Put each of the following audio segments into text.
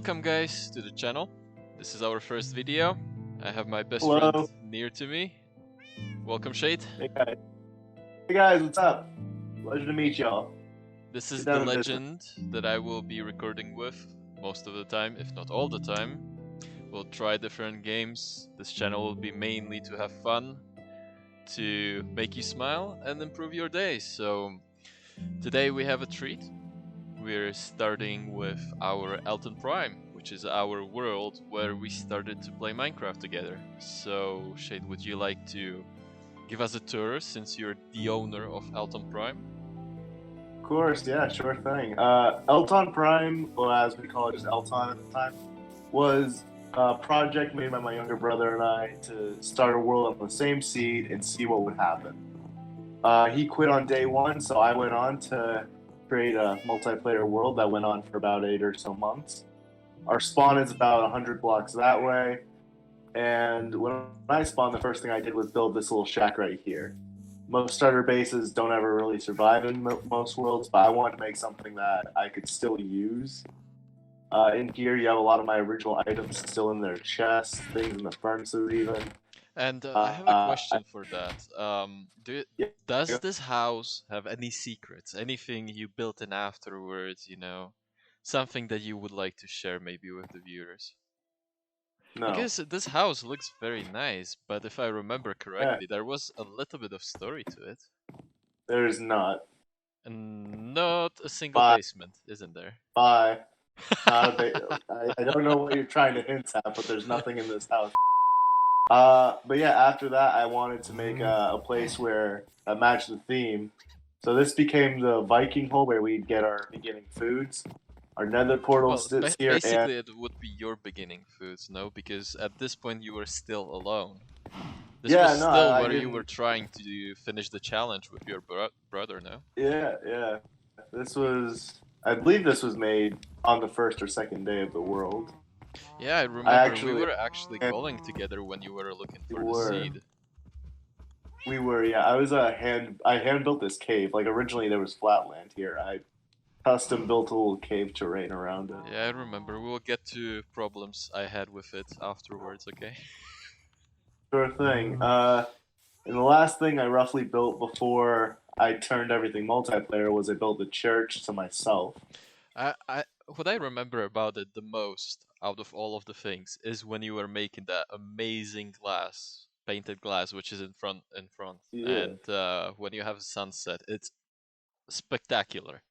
Welcome guys to the channel. This is our first video. I have my best Hello. friend near to me. Welcome Shade. Hey guys. Hey guys, what's up? Pleasure to meet y'all. This is Get the down to business. legend that I will be recording with most of the time, if not all the time. We'll try different games. This channel will be mainly to have fun, to make you smile and improve your day. So today we have a treat. We're starting with our Elton Prime, which is our world where we started to play Minecraft together. So, Shade, would you like to give us a tour since you're the owner of Elton Prime? Of course, yeah, sure thing. Elton Prime, or as we call it, just Elton at the time, was a project made by my younger brother and I to start a world on the same seed and see what would happen. He quit on day one, so I went on to create a multiplayer world that went on for about 8 or so months. Our spawn is about 100 blocks that way, and when I spawned, the first thing I did was build this little shack right here. Most starter bases don't ever really survive in most worlds, but I wanted to make something that I could still use. In here, you have a lot of my original items still in their chests, things in the furnaces even. And I have a question for that. Does this house have any secrets? Anything you built in afterwards, you know? Something that you would like to share maybe with the viewers? No. Because this house looks very nice, but if I remember correctly, there was a little bit of story to it. There's not. And not a single basement, isn't there? Bye. Not a I don't know what you're trying to hint at, but there's nothing in this house. But yeah, after that, I wanted to make a place where matched the theme. So this became the Viking hole where we'd get our beginning foods. Our nether portal sits here. Basically, it would be your beginning foods, no? Because at this point, you were still alone. This was still where you were trying to finish the challenge with your brother, no? Yeah. This was, I believe this was made on the first or second day of the world. Yeah, I remember we were actually calling together when you were looking for the seed. We were, yeah. I hand built this cave. Like originally there was flat land here. I custom built a little cave terrain around it. Yeah, I remember. We will get to problems I had with it afterwards, okay? Sure thing. And the last thing I roughly built before I turned everything multiplayer was I built the church to myself. What I remember about it the most out of all of the things is when you were making that amazing glass, painted glass, which is in front, Yeah. and when you have a sunset, it's spectacular.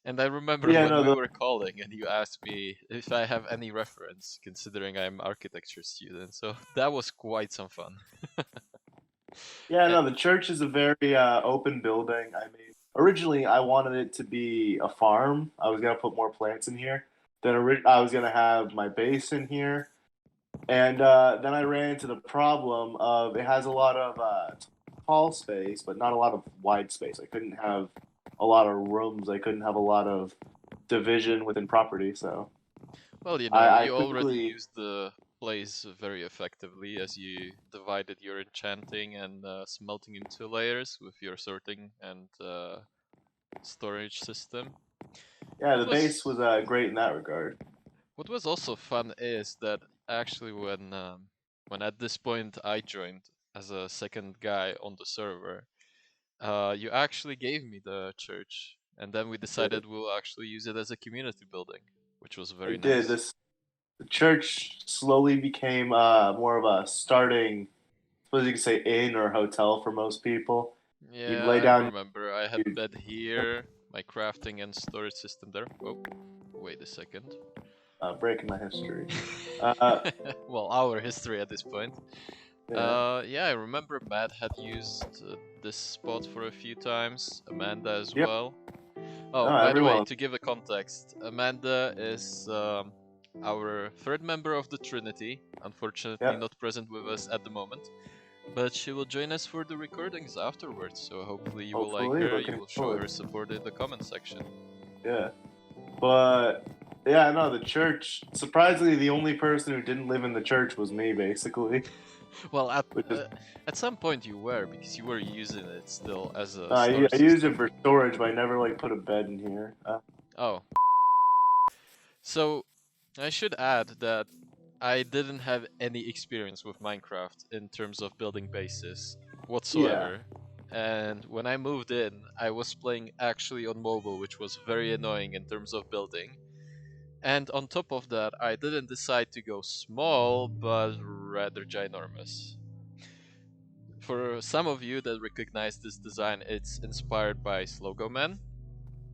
And I remember when we were calling and you asked me if I have any reference, considering I'm architecture student, so that was quite some fun. Yeah, no, the church is a very open building. I mean, originally I wanted it to be a farm. I was going to put more plants in here. Then I was going to have my base in here. And then I ran into the problem of it has a lot of tall space, but not a lot of wide space. I couldn't have a lot of rooms. I couldn't have a lot of division within property, so... Well, you know, you already used the place very effectively as you divided your enchanting and smelting into layers with your sorting and storage system. Yeah, the base was great in that regard. What was also fun is that actually when at this point I joined as a second guy on the server, you actually gave me the church, and then we decided we'll actually use it as a community building, which was very nice. The church slowly became more of a starting, I suppose you could say, inn or hotel for most people. Yeah, I remember. I had bed here, my crafting and storage system there. Oh, wait a second. Breaking my history. Well, our history at this point. Yeah, I remember Matt had used this spot for a few times, Amanda as well. Oh, by the way, to give a context, Amanda is our third member of the Trinity, unfortunately not present with us at the moment, but she will join us for the recordings afterwards, so hopefully you will like her, you will show her support in the comment section. Yeah, but yeah, no, the church, surprisingly the only person who didn't live in the church was me, basically. Well, at some point you were, because you were using it still as a I used it for storage, but I never like put a bed in here. Oh. So, I should add that I didn't have any experience with Minecraft in terms of building bases Yeah. whatsoever. And when I moved in, I was playing actually on mobile, which was very annoying in terms of building. And on top of that, I didn't decide to go small, but rather ginormous. For some of you that recognize this design, it's inspired by Slogo Man.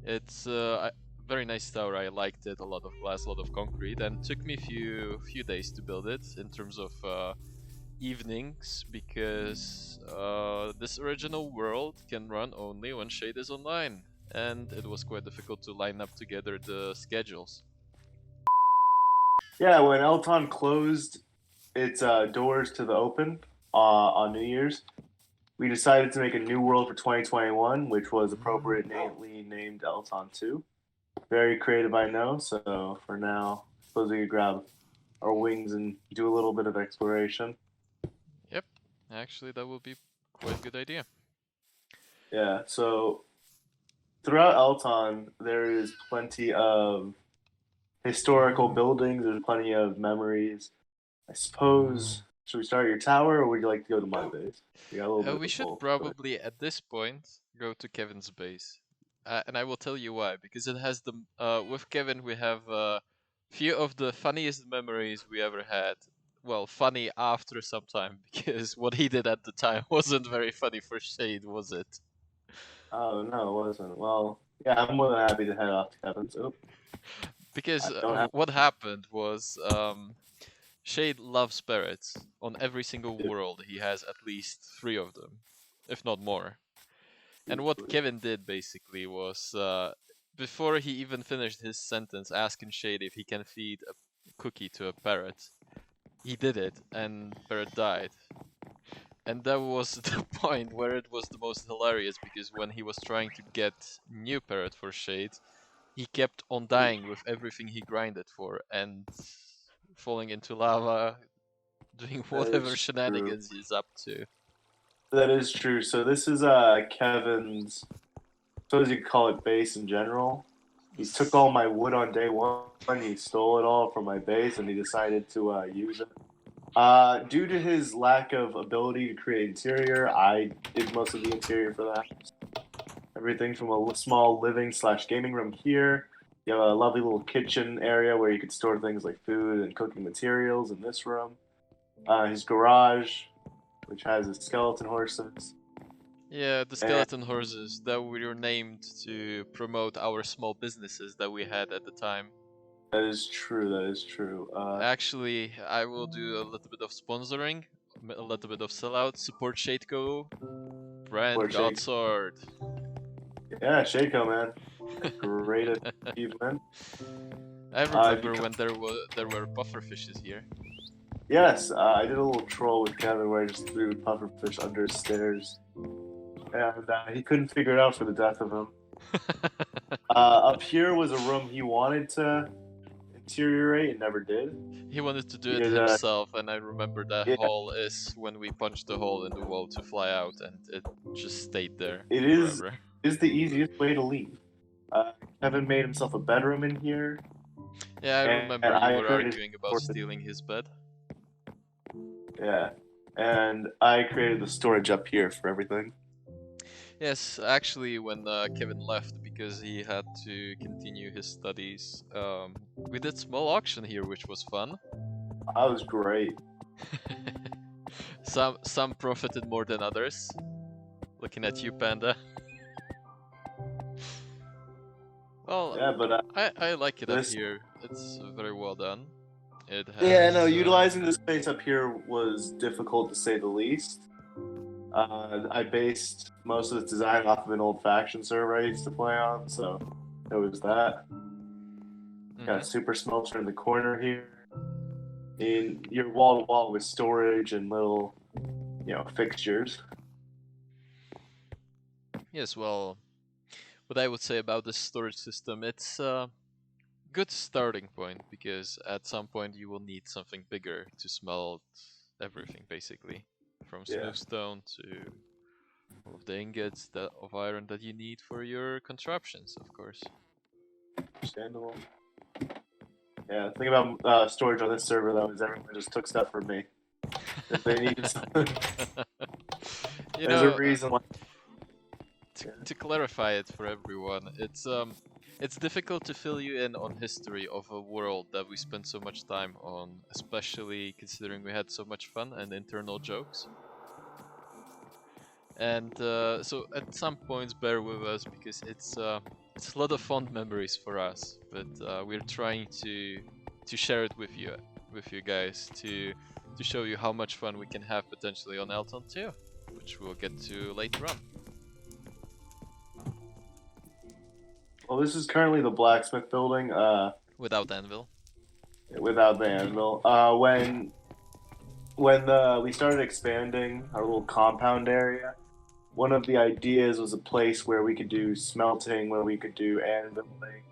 It's a very nice tower. I liked it. A lot of glass, a lot of concrete, and took me few days to build it in terms of evenings because this original world can run only when Shade is online, and it was quite difficult to line up together the schedules. Yeah, when Elton closed its doors to the open on New Year's, we decided to make a new world for 2021, which was appropriately named Elton 2. Very creative, I know. So for now, I suppose we could grab our wings and do a little bit of exploration. Yep, actually, that would be quite a good idea. Yeah. So throughout Elton, there is plenty of historical buildings. There's plenty of memories. I suppose. Should we start at your tower, or would you like to go to my base? We got a little bit We of should both. probably, at this point, go to Kevin's base, and I will tell you why. Because it has the with Kevin we have few of the funniest memories we ever had. Well, funny after some time, because what he did at the time wasn't very funny for Shade, was it? Oh no, it wasn't. Well, yeah, I'm more than happy to head off to Kevin's. Oh, I Because don't have what happened was Shade loves parrots. On every single to. world, he has at least three of them, if not more. And what Kevin did basically was, before he even finished his sentence, asking Shade if he can feed a cookie to a parrot. He did it, and parrot died. And that was the point where it was the most hilarious, because when he was trying to get new parrot for Shade, he kept on dying with everything he grinded for, and falling into lava, doing That whatever is true. shenanigans he's up to. That is true. So this is Kevin's. Suppose you could call it base in general. He took all my wood on day one. He stole it all from my base, and he decided to use it. Due to his lack of ability to create interior, I did most of the interior for that. Everything from a small living slash gaming room here. You have a lovely little kitchen area where you could store things like food and cooking materials in this room. His garage, which has his skeleton horses. Yeah, the And skeleton horses that were named to promote our small businesses that we had at the time. that is true. That is true. Actually, I will do a little bit of sponsoring, a little bit of sellout. Support Shadeco, brand Poor Shake. Godsword. Yeah, Shaco, man. Great achievement. I If you remember when there were puffer fishes here. Yes, I did a little troll with Kevin where I just threw pufferfish under his stairs, and he couldn't figure it out for the death of him. Up here was a room he wanted to deteriorate and never did. He wanted to do He it did, himself, and I remember that yeah, hole is when we punched the hole in the wall to fly out, and it just stayed there it forever. is the easiest way to leave. Uh, Kevin made himself a bedroom in here, Yeah, I and remember you I were created arguing about stealing his bed. yeah, and I created the storage up here for everything. Yes, actually, when Kevin left because he had to continue his studies, we did small auction here, which was fun. That was great. Some profited more than others. Looking at you, Panda. Well, Yeah, but I like it up this here. It's very well done. It yeah, no, has utilizing the space up here was difficult to say the least. I based most of the design off of an old faction server I used to play on, so there was that. Got a super smelter in the corner here. In your wall to wall with storage and little, fixtures. Yes, well, what I would say about this storage system, it's a good starting point, because at some point you will need something bigger to smelt everything, basically. From Yeah, smooth stone to all of the ingots of iron that you need for your contraptions, of course. understandable. Yeah, the thing about storage on this server though is everyone just took stuff from me. If they needed something, You there's a know, reason why. to clarify it for everyone, it's difficult to fill you in on history of a world that we spent so much time on, especially considering we had so much fun and internal jokes. And so at some points, bear with us because it's a lot of fond memories for us. But we're trying to share it with you guys, to show you how much fun we can have potentially on Elton 2, which we'll get to later on. Well, this is currently the Blacksmith building. Without Anvil. Without the anvil. When we started expanding our little compound area, one of the ideas was a place where we could do smelting, where we could do anviling,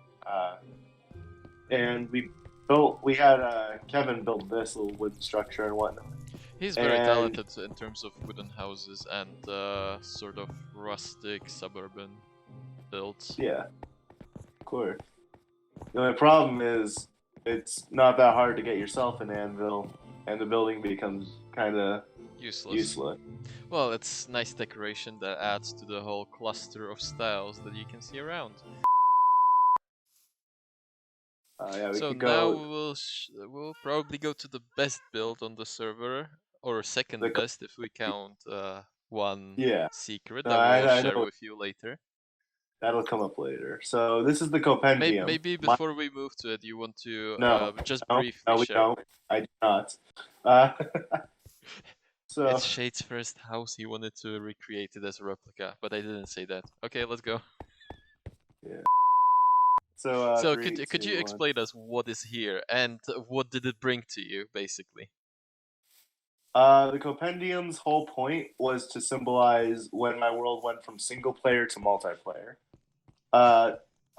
and we had Kevin build this little wooden structure and whatnot. He's very talented in terms of wooden houses and sort of rustic suburban builds. Yeah, of course. The only problem is it's not that hard to get yourself an anvil, and the building becomes kind of useless. Well, it's nice decoration that adds to the whole cluster of styles that you can see around. Yeah, so now we'll probably go to the best build on the server, or second best if we count one secret that we'll share with you later. That'll come up later. So this is the compendium. Maybe before we move to it, you want to just briefly share? No, I do not. So it's Shade's first house. He wanted to recreate it as a replica, but I didn't say that. Okay, let's go. Yeah. So could you explain us what is here and what did it bring to you, basically? The compendium's whole point was to symbolize when my world went from single player to multiplayer.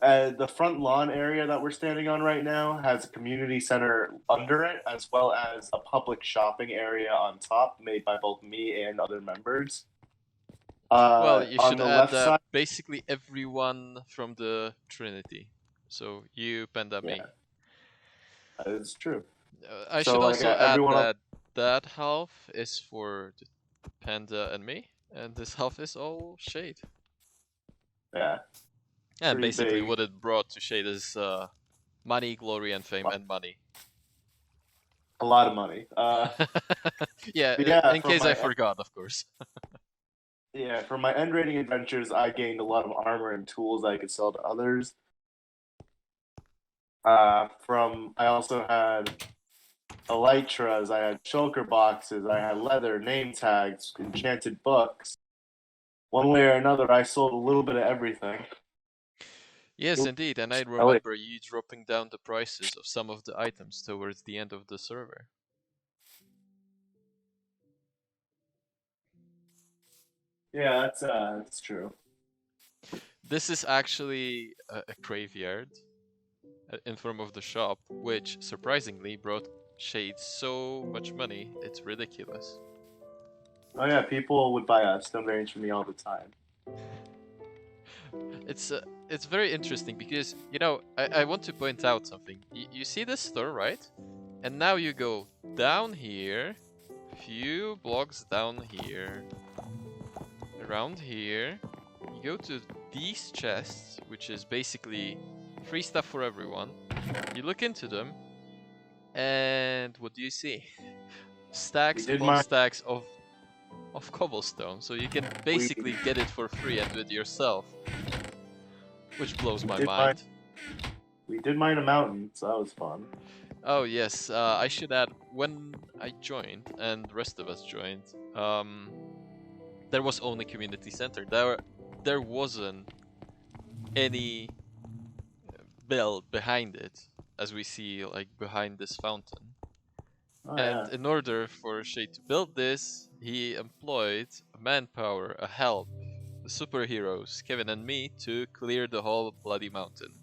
The front lawn area that we're standing on right now has a community center under it, as well as a public shopping area on top, made by both me and other members. Well, you should add basically everyone from the Trinity. So you, Panda, me. That is true. I should also add that half is for Panda and me, and this half is all Shade. Yeah. And basically what it brought to Shade is money, glory, and fame, and money. A lot of money. In case I forgot, of course. Yeah, for my end rating adventures, I gained a lot of armor and tools I could sell to others. I also had elytras, I had shulker boxes, I had leather, name tags, enchanted books. One way or another, I sold a little bit of everything. Yes, indeed, and I remember you dropping down the prices of some of the items towards the end of the server. Yeah, that's true. This is actually a graveyard in front of the shop, which surprisingly brought Shade so much money, it's ridiculous. Oh yeah, people would buy stone bearings from me all the time. It's very interesting because, you know, I want to point out something. You see this store, right? And now you go down here, few blocks down here, around here, you go to these chests, which is basically free stuff for everyone. You look into them, and what do you see? Stacks upon stacks of cobblestone, so you can basically get it for free and do it yourself, which blows my mind. We did mine a mountain, so that was fun. Oh yes, I should add, when I joined and the rest of us joined, there was only community center. There wasn't any build behind it, as we see like behind this fountain. And in order for Shade to build this, he employed manpower, a help, the superheroes, Kevin and me, to clear the whole bloody mountain.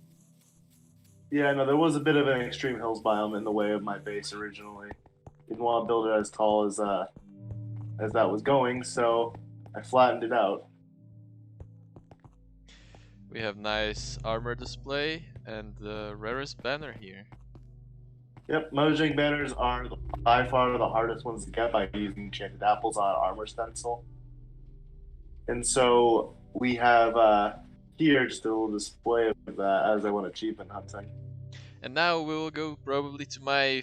Yeah, no, there was a bit of an extreme hills biome in the way of my base originally. Didn't want to build it as tall as that was going, so I flattened it out. We have nice armor display and the rarest banner here. Yep, Mojang banners are by far the hardest ones to get by using enchanted apples on armor stencil. And so we have here just a little display of that as I went achievement hunting. And now we will go probably to my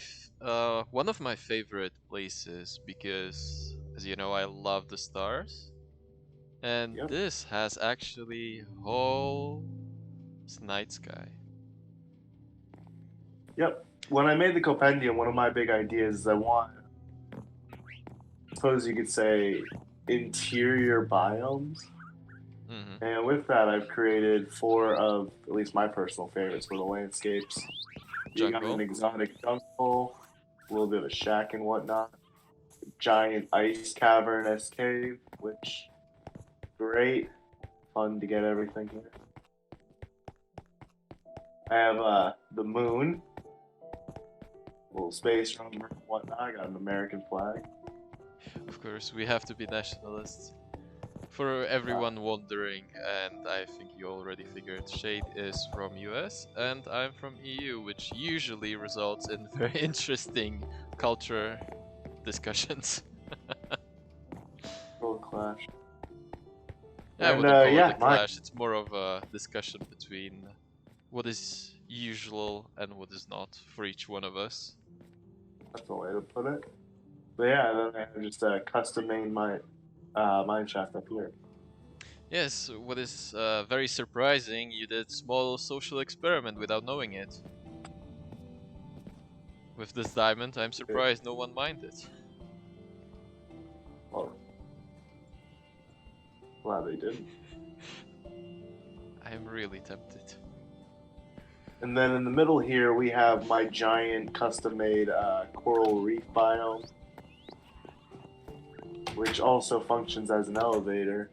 one of my favorite places because, as you know, I love the stars. And Yep. this has actually whole night sky. Yep. When I made the compendium, one of my big ideas is I want, I suppose you could say, interior biomes. Mm-hmm. And with that, I've created 4 of at least my personal favorites for the landscapes. You got Jungle. an exotic jungle, a little bit of a shack and whatnot, giant ice cavernous cave, which great, fun to get everything here. I have the moon, a little space rumor and whatnot. I got an American flag. Of course, we have to be nationalists. For everyone wondering, and I think you already figured, Shade is from US and I'm from EU, which usually results in very interesting culture discussions. Little clash. I And wouldn't call it a mine. clash, it's more of a discussion between what is usual and what is not for each one of us. That's the way to put it. But yeah, then I have just a custom mine shaft up here. Yes, what is very surprising, you did small social experiment without knowing it. With this diamond, I'm surprised no one minded. Well, glad they didn't. I'm really tempted. And then in the middle here, we have my giant custom-made coral reef biome, which also functions as an elevator.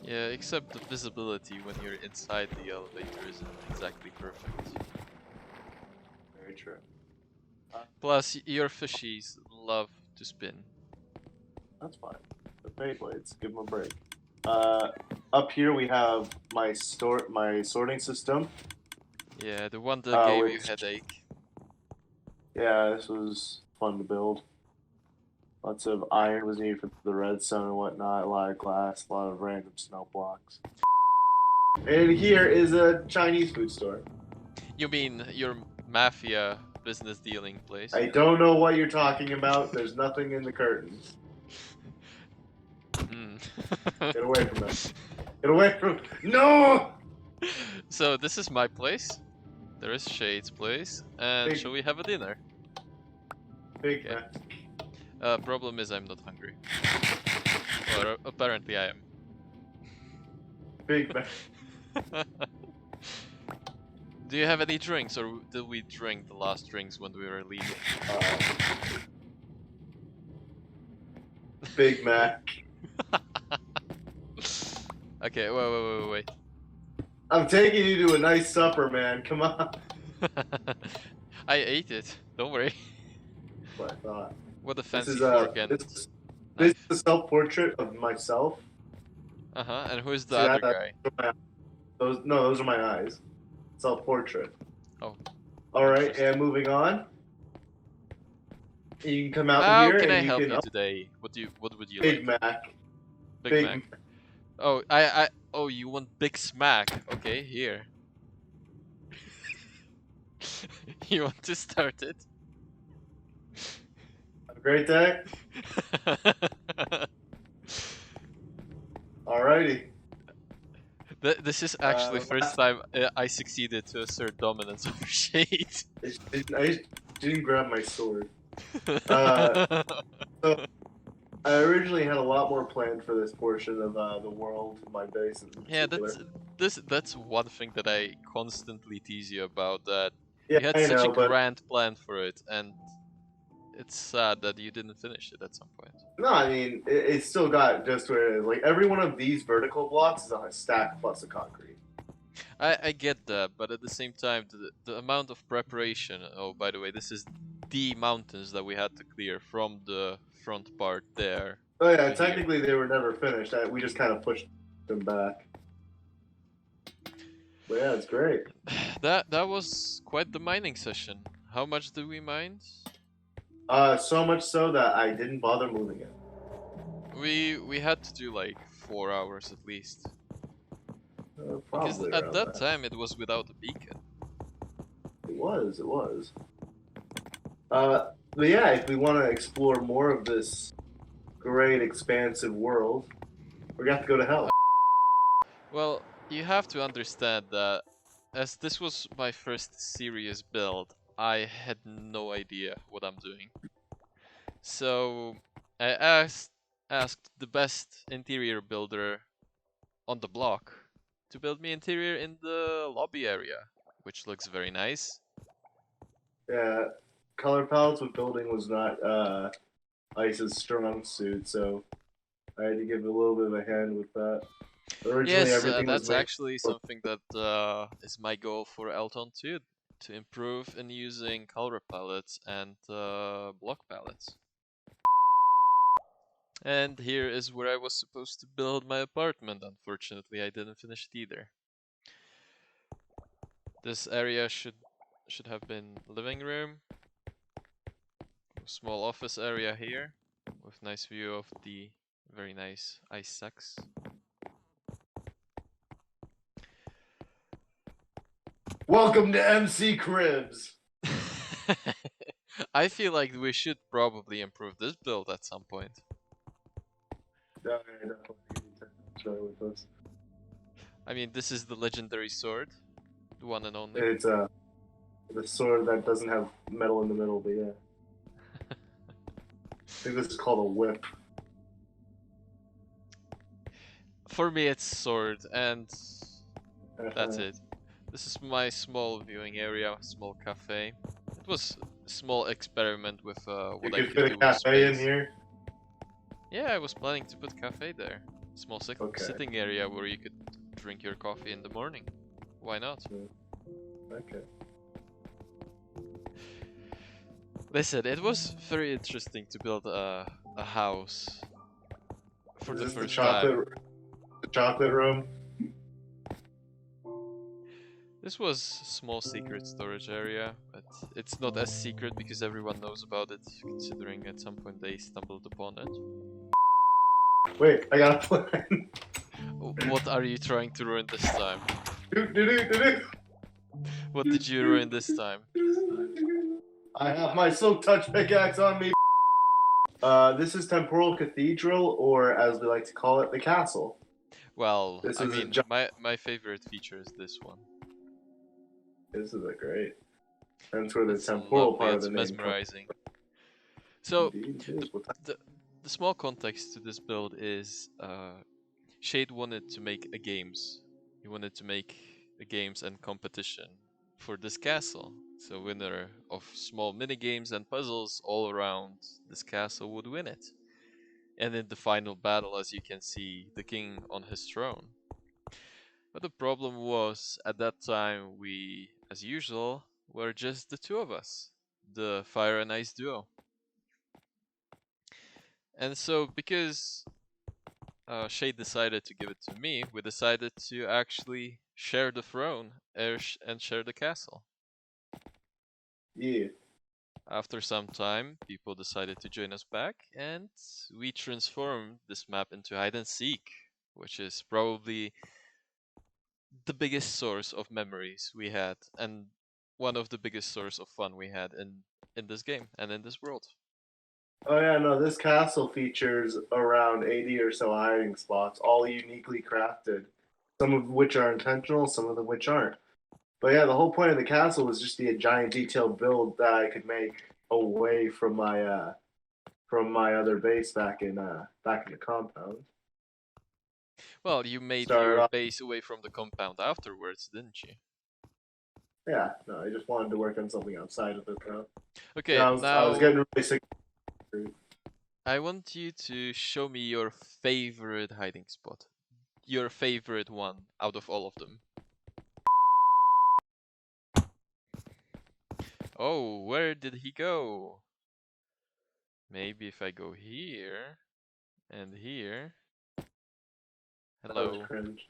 Yeah, except the visibility when you're inside the elevator isn't exactly perfect. Very true. Plus, your fishies love to spin. That's fine. The Beyblades, give them a break. Up here we have my sorting system. Yeah, the one that gave you which- headache. Yeah, this was fun to build. Lots of iron was needed for the redstone and whatnot. A lot of glass, a lot of random snow blocks. And here is a Chinese food store. You mean your mafia business dealing place? I don't know what you're talking about. There's nothing in the curtains. Get away from it. Get away from. No! So this is my place. There is Shade's place, and shall we have a dinner? Big Okay. man. Problem is I'm not hungry. Or apparently I am. Big man. Do you have any drinks, or did we drink the last drinks when we were leaving? Big Mac. Okay, wait. I'm taking you to a nice supper, man. Come on. I ate it. Don't worry. What I thought. What a This fancy is fork and this knife. is a self-portrait of myself. And who's the See, other guy? Those are my eyes. Self-portrait. Oh. All right, and moving on. You can come out How here can I and help you you can today? What would you Big like? Mac. Big Mac. Oh, oh, you want Big Smack? Okay, here. You want to start it? Have a great day. Alrighty. This is actually first time I succeeded to assert dominance over Shade. I didn't grab my sword. So I originally had a lot more planned for this portion of the world, my base in particular. Yeah, that's one thing that I constantly tease you about. That Yeah, you had I such know, a but grand plan for it, and it's sad that you didn't finish it at some point. no, I mean it still got just where it is. Like every one of these vertical blocks is on a stack plus a concrete. I get that, but at the same time, the amount of preparation. Oh, by the way, this is the mountains that we had to clear from the front part there. Oh yeah, technically they were never finished. We just kind of pushed them back. But yeah, it's great. That was quite the mining session. How much did we mine? So much so that I didn't bother moving it. We had to do like 4 hours at least. Because Probably at around that that. time it was without a beacon. It was. It was. But yeah, if we want to explore more of this great, expansive world, we're gonna have to go to hell. Well, you have to understand that as this was my first serious build, I had no idea what I'm doing. So I asked the best interior builder on the block to build me interior in the lobby area, which looks very nice. Yeah, color palettes with building was not Ice's strong suit, so I had to give it a little bit of a hand with that. Originally, Yes, everything was that's made. actually something that is my goal for Elton too, to improve in using color palettes and block palettes. And here is where I was supposed to build my apartment. Unfortunately, I didn't finish it either. This area should have been living room. Small office area here with nice view of the very nice ice sacks. Welcome to MC Cribs. I feel like we should probably improve this build at some point. Yeah, definitely need to share with us. I mean, this is the legendary sword, the one and only. It's the sword that doesn't have metal in the middle, but yeah, I think this is called a whip. For me, it's sword, and that's it. This is my small viewing area, small cafe. It was a small experiment with what You I could could fit do a with cafe in space. here. Yeah, I was planning to put cafe there. Small Okay. sitting area where you could drink your coffee in the morning. Why not? Okay. Listen, it was very interesting to build a house for Is the this first time. the chocolate room? This was a small secret storage area, but it's not as secret because everyone knows about it, considering at some point they stumbled upon it. Wait, I got a plan. What are you trying to ruin this time? Do. What did you ruin this time? I have my silk touch pickaxe on me. This is Temporal Cathedral, or as we like to call it, the castle. Well, This I is mean, my favorite feature is this one. This is a great. That's where the It's temporal lovely, part of it's the name comes. mesmerizing. So, Indeed, it is. the small context to this build is Shade wanted to make a games. He wanted to make a games and competition for this castle. So winner of small mini games and puzzles all around this castle would win it. And in the final battle, as you can see, the king on his throne. But the problem was, at that time, we, as usual, were just the two of us. The fire and ice duo. And so, because Shade decided to give it to me, we decided to actually share the throne and share the castle. Yeah. After some time, people decided to join us back, and we transformed this map into hide and seek, which is probably the biggest source of memories we had, and one of the biggest source of fun we had in this game and in this world. Oh yeah, no, this castle features around 80 or so hiding spots, all uniquely crafted. Some of which are intentional, some of them which aren't. But yeah, the whole point of the castle was just be a giant detailed build that I could make away from my other base back in the compound. Well, you made Started your off, base away from the compound afterwards, didn't you? yeah, no, I just wanted to work on something outside of this now. Okay, Yeah, I was now getting really sick. I want you to show me your favorite hiding spot. Your favorite one out of all of them. Oh, where did he go? Maybe if I go here and here. That was Hello. cringe.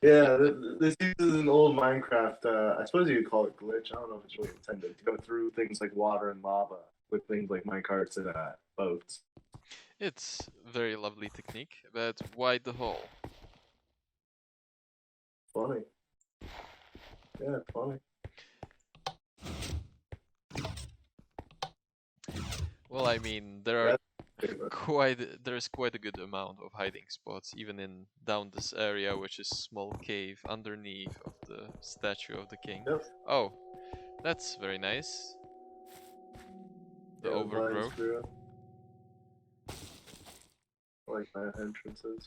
Yeah, this uses an old Minecraft. I suppose you could call it glitch. I don't know if it's really intended to go through things like water and lava with things like minecarts and boats. It's very lovely technique, but why the hole? Funny. Yeah, funny. Well, I mean, there are there's quite a good amount of hiding spots, even in down this area, which is small cave underneath of the statue of the king. Yep. Oh, that's very nice. The Yeah, the vines overgrowth. grew up. I like that entrances.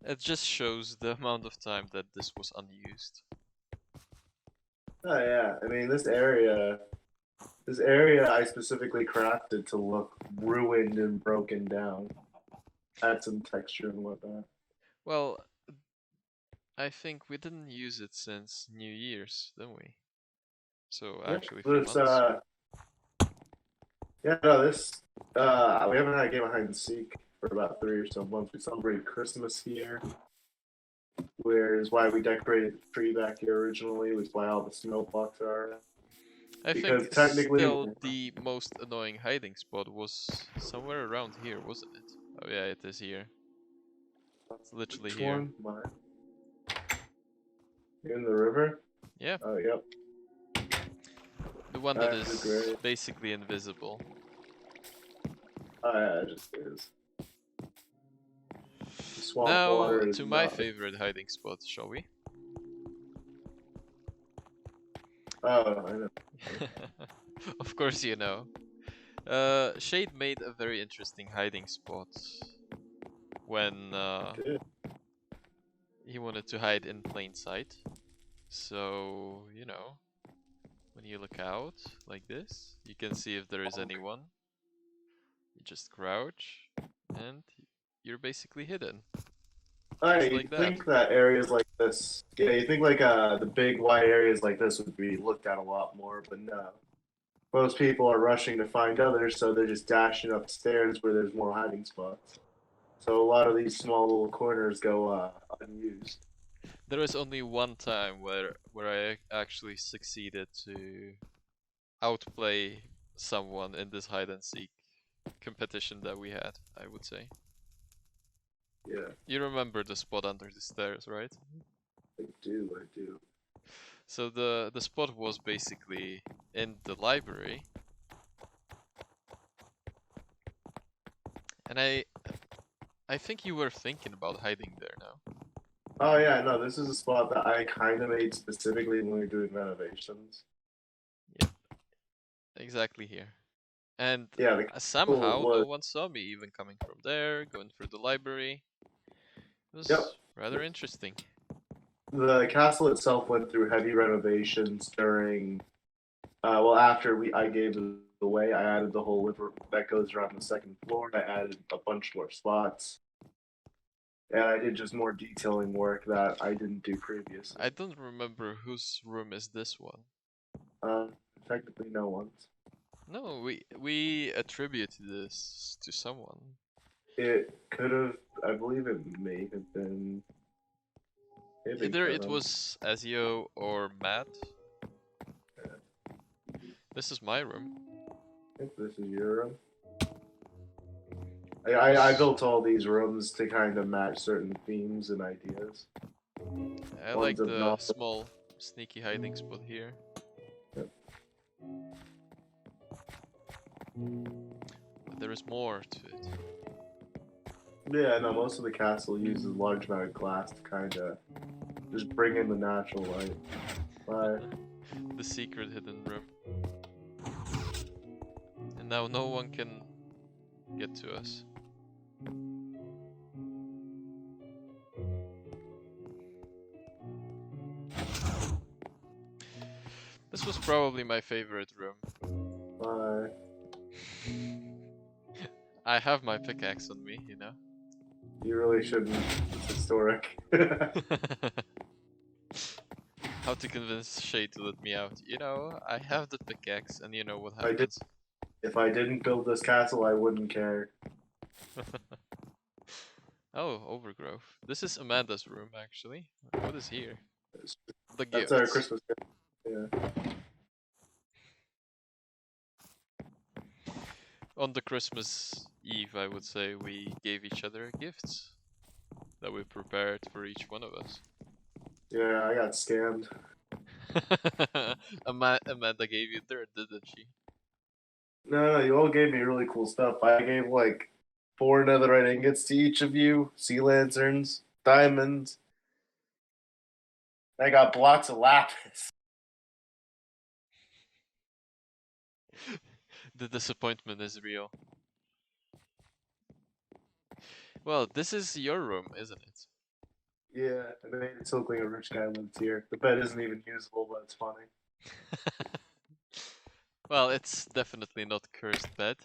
It just shows the amount of time that this was unused. Oh yeah, I mean this area I specifically crafted to look ruined and broken down. Add some texture and whatnot. Well, I think we didn't use it since New Year's, didn't we? So Yeah, actually, a few this months. yeah, no, this we haven't had a game of hide and seek for about 3 or so months. We celebrated Christmas here, where is why we decorated the tree back here originally. Was why all the snow blocks are. I Because think technically, still the most annoying hiding spot was somewhere around here, wasn't it? Oh yeah, it is here. It's literally which here. one? Mine. In the river? Yeah. Oh, yep. The one that That's is great. basically invisible. Oh, yeah, it just is. The swamp Now water is to my not. favorite hiding spot, shall we? Oh, I know. Of course you know. Shade made a very interesting hiding spot when Good. he wanted to hide in plain sight. So, you know, when you look out like this, you can see if there is anyone. You just crouch and you're basically hidden. I like that. think that areas like this, yeah, you think like the big wide areas like this would be looked at a lot more, but no. Most people are rushing to find others, so they're just dashing upstairs where there's more hiding spots. So a lot of these small little corners go unused. There was only one time where I actually succeeded to outplay someone in this hide and seek competition that we had, I would say. Yeah, You remember the spot under the stairs, right? I do, I do. So the spot was basically in the library. And I think you were thinking about hiding there now. Oh yeah, no, this is a spot that I kind of made specifically when we were doing renovations. Yep. Exactly here. And Yeah, the somehow was, no one saw me even coming from there, going through the library. It was yep. rather interesting. The castle itself went through heavy renovations during, well, after I gave it away, I added the whole river that goes around the second floor. I added a bunch more spots. And I did just more detailing work that I didn't do previously. I don't remember whose room is this one. Technically no one's. No, we attributed this to someone. It could have, I believe it may have been. Either it was Azio or Matt. This is my room. I think this is your room. I built all these rooms to kind of match certain themes and ideas. I like the small sneaky hiding spot here. Yep. But there is more to it. Yeah, no, most of the castle uses a large amount of glass to kind of just bring in the natural light. The secret hidden room. And now no one can get to us. This was probably my favorite room. Bye. I have my pickaxe on me, you know. You really shouldn't. It's historic. How to convince Shay to let me out. You know, I have the pickaxe and you know what happens. If I didn't build this castle, I wouldn't care. Oh, overgrowth. This is Amanda's room, actually. What is here? The That's our gifts. Christmas gift. Yeah. On the Christmas Eve, I would say, we gave each other gifts that we prepared for each one of us. Yeah, I got scammed. Amanda gave you dirt, didn't she? No, you all gave me really cool stuff. I gave like 4 netherite ingots to each of you, sea lanterns, diamonds. I got blocks of lapis. The disappointment is real. Well, this is your room, isn't it? Yeah, I made it look like a rich guy lives here. The bed isn't even usable, but it's funny. Well, it's definitely not cursed bed,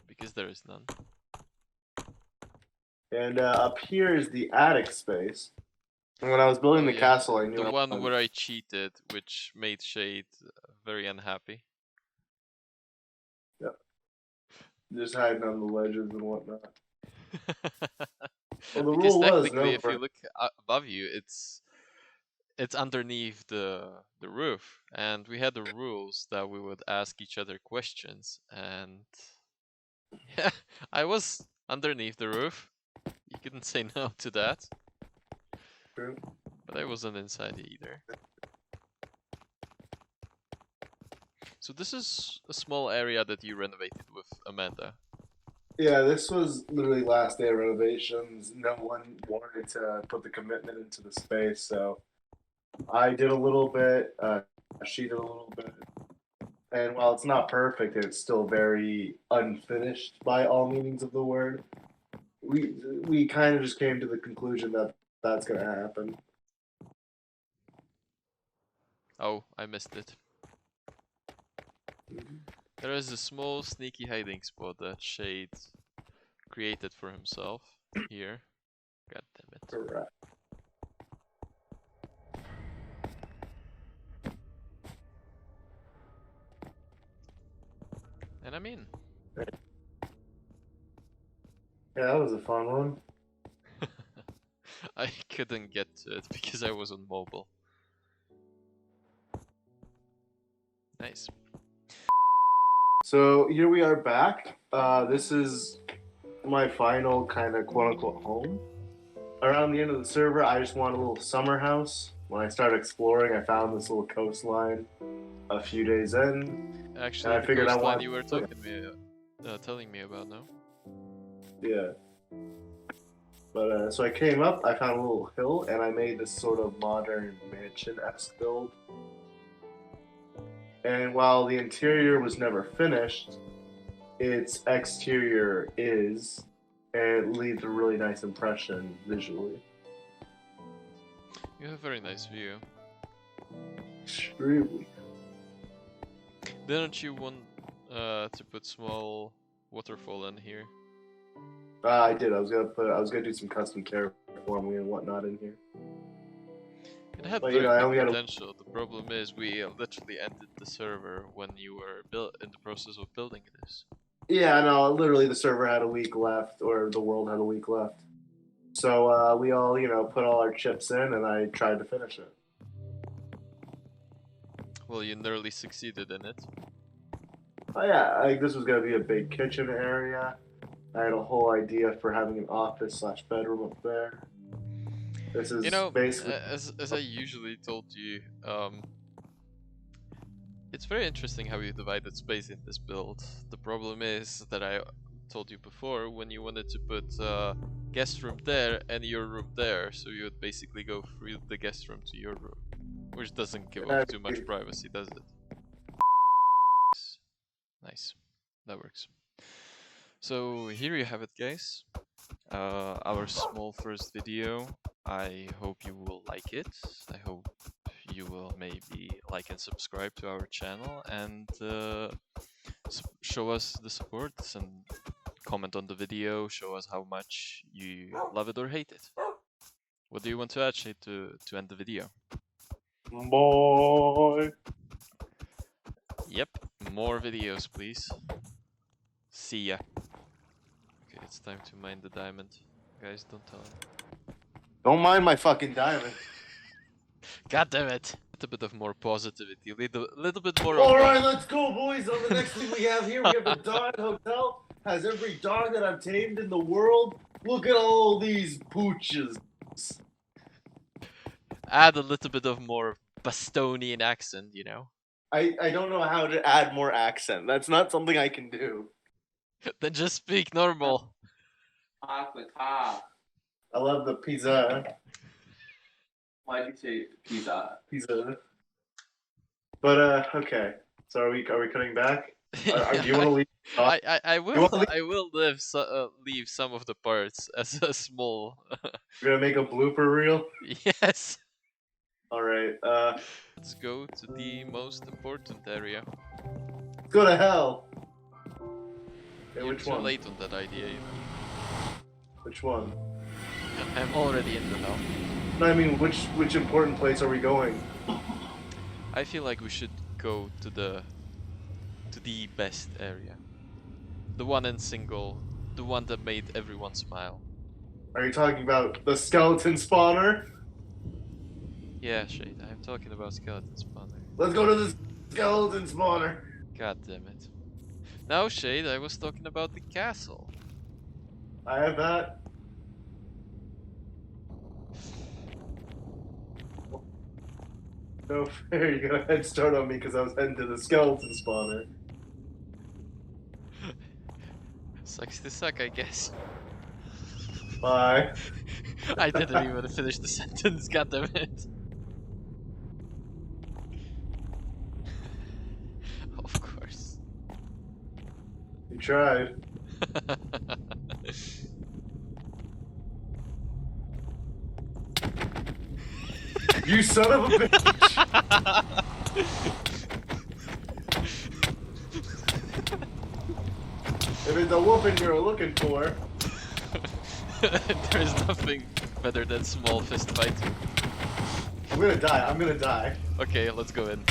because there is none. And up here is the attic space. And when I was building the castle, I knew the one where I cheated, which made Shade very unhappy. Yep. Just hiding on the ledges and whatnot. Well, the Because rule was technically, no. if you look above you, it's underneath the roof, and we had the rules that we would ask each other questions, and yeah, I was underneath the roof. You couldn't say no to that. True. But I wasn't inside either. So this is a small area that you renovated with Amanda. Yeah, this was literally last day of renovations. No one wanted to put the commitment into the space, so I did a little bit. She did a little bit. And while it's not perfect, it's still very unfinished by all meanings of the word. We kind of just came to the conclusion that that's going to happen. Oh, I missed it. There is a small sneaky hiding spot that Shade created for himself here. God damn it. Correct. And I'm in. Yeah, that was a fun one. I couldn't get to it because I was on mobile. Nice. So here we are back. This is my final kind of quote unquote home. Around the end of the server, I just want a little summer house. When I started exploring, I found this little coastline a few days in. Actually, and I figured the I coastline want you were telling me about now. Yeah. But so I came up, I found a little hill, and I made this sort of modern mansion-esque build. And while the interior was never finished, its exterior is, and it leaves a really nice impression visually. You have a very nice view. Extremely. Didn't you want to put small waterfall in here? I did. I was gonna do some custom terraforming and whatnot in here. It had But, very I big only had potential. The problem is we literally ended the server when you were in the process of building this. Yeah, no, literally the server had a week left, or the world had a week left. So we all, put all our chips in, and I tried to finish it. Well, you nearly succeeded in it. Oh yeah, this was gonna be a big kitchen area. I had a whole idea for having an office/bedroom up there. This is basically as I usually told you, it's very interesting how you divided space in this build. The problem is that I told you before, when you wanted to put guest room there and your room there, so you would basically go through the guest room to your room, which doesn't give off too much privacy, does it? Nice, that works. So here you have it, guys. Our small first video. I hope you will like it. I hope you will maybe like and subscribe to our channel, and show us the support and comment on the video. Show us how much you love it or hate it. What do you want to add, Shay, to end the video? boy. Yep, more videos, please. See ya. Okay, it's time to mine the diamond. guys. Don't tell him. Don't mind my fucking diamond. God damn it! A bit of more positivity. Little bit more. All right, let's go, boys. On the next thing we have here, we have the Dog Hotel. Has every dog that I've tamed in the world. Look at all these pooches. Add a little bit of more Bostonian accent, you know. I don't know how to add more accent. That's not something I can do. Then just speak normal. I love the pizza. Why'd you say pizza? Pizza. But okay. So are we cutting back? Do you want to leave? I will leave some of the parts as a small. We're gonna make a blooper reel. Yes. All right. Let's go to the most important area. Go to hell. Okay, You're which too one? late on that idea. You know. Which one? I'm already in the hell. No, I mean which important place are we going? I feel like we should go to the best area. The one in single, the one that made everyone smile. Are you talking about the skeleton spawner? Yeah, Shade, I'm talking about skeleton spawner. Let's go to the skeleton spawner. God damn it. Now, Shade, I was talking about the castle. I have that. No fair, you got a head start on me because I was heading to the skeleton spawner. Sucks to suck, I guess. Bye. I didn't even finish the sentence, goddammit. Of course. You tried. You son of a bitch! If it's a whooping you're looking for. There's nothing better than small fist fight. I'm gonna die, I'm gonna die. Okay, let's go in.